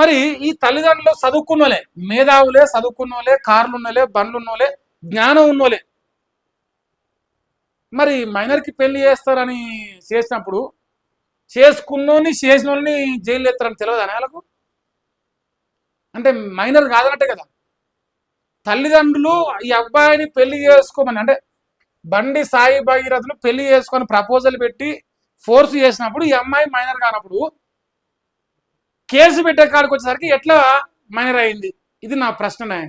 మరి ఈ తల్లిదండ్రులు చదువుకున్నోలే, మేధావులే, చదువుకున్నోలే, కార్లు ఉన్నోలే, బండ్లు ఉన్నోలే, జ్ఞానం ఉన్నోలే. మరి మైనర్కి పెళ్లి చేస్తారని చేసినప్పుడు చేసుకున్నోని చేసిన వాళ్ళని జైలు ఎత్తారని తెలియదు వాళ్ళకు. అంటే మైనర్ కాదన్నట్టే కదా. తల్లిదండ్రులు ఈ అబ్బాయిని పెళ్లి చేసుకోమని అంటే బండి సాయి భగీరథులు పెళ్లి చేసుకొని ప్రపోజల్ పెట్టి ఫోర్స్ చేసినప్పుడు ఈ అమ్మాయి మైనర్ కానప్పుడు కేసు పెట్టే కాడికి వచ్చేసరికి ఎట్లా మైనర్ అయింది? ఇది నా ప్రశ్ననే.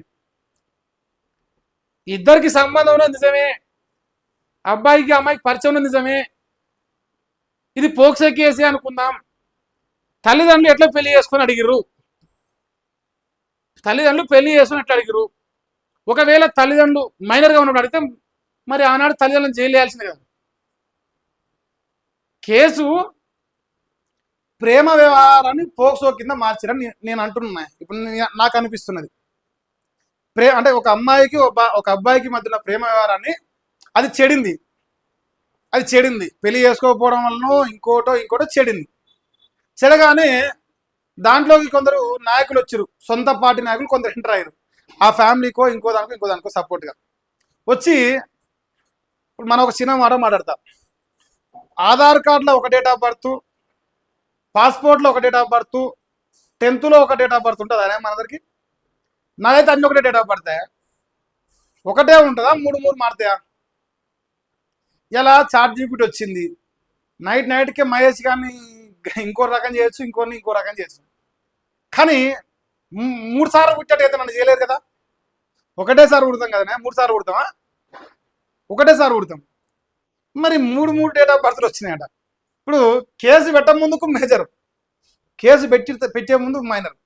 ఇద్దరికి సంబంధం ఉన్నది నిజమే, అబ్బాయికి అమ్మాయికి పరిచయం ఉన్నది నిజమే, ఇది పోక్సో కేసే అనుకుందాం. తల్లిదండ్రులు ఎట్లా పెళ్లి చేసుకొని అడిగిర్రు? తల్లిదండ్రులు పెళ్లి చేసుకొని ఎట్లా అడిగిర్రు? ఒకవేళ తల్లిదండ్రులు మైనర్గా ఉన్నప్పుడు అడిగితే మరి ఆనాడు తల్లిదండ్రులను జైలు వేయాల్సిందే కదా. కేసు ప్రేమ వ్యవహారాన్ని పోక్సో కింద మార్చారని నేను అంటున్నా. ఇప్పుడు నాకు అనిపిస్తున్నది అంటే ఒక అమ్మాయికి ఒక అబ్బాయికి మధ్యన ప్రేమ వ్యవహారాన్ని అది చెడింది, పెళ్లి చేసుకోకపోవడం వలన ఇంకోటో చెడింది. చెడగానే దాంట్లోకి కొందరు నాయకులు వచ్చారు, సొంత పార్టీ నాయకులు కొందరు ఎంటర్ అయ్యారు. ఆ ఫ్యామిలీకో ఇంకో దానికో సపోర్ట్గా వచ్చి ఇప్పుడు మనం ఒక చిన్న మాట మాట్లాడతాం. ఆధార్ కార్డులో ఒక డేట్ ఆఫ్ బర్త్, పాస్పోర్ట్లో ఒక డేట్ ఆఫ్ బర్త్, 10th ఒక డేట్ ఆఫ్ బర్త్ ఉంటుంది అదే మనందరికి. నాదైతే అన్ని ఒకటే డేట్ ఆఫ్ బర్త్, ఒకటే ఉంటుందా? మూడు మారుతాయా? ఇలా చాట్ జీపీటీ వచ్చింది, నైట్కే మహేష్ కానీ ఇంకో రకం చేయొచ్చు, ఇంకో రకం చేయొచ్చు. కానీ 3 సార్లు పుట్టేట అయితే నన్ను చేయలేదు కదా. ఒకటేసారి పుడతాం కదా, 3 సార్లు పుడతామా? ఒకటేసారి పుడతాం. మరి 3 డేట్ ఆఫ్ బర్త్లు వచ్చినాయట. ఇప్పుడు కేసు పెట్టే ముందుకు మేజర్, కేసు పెట్టే ముందు మైనర్.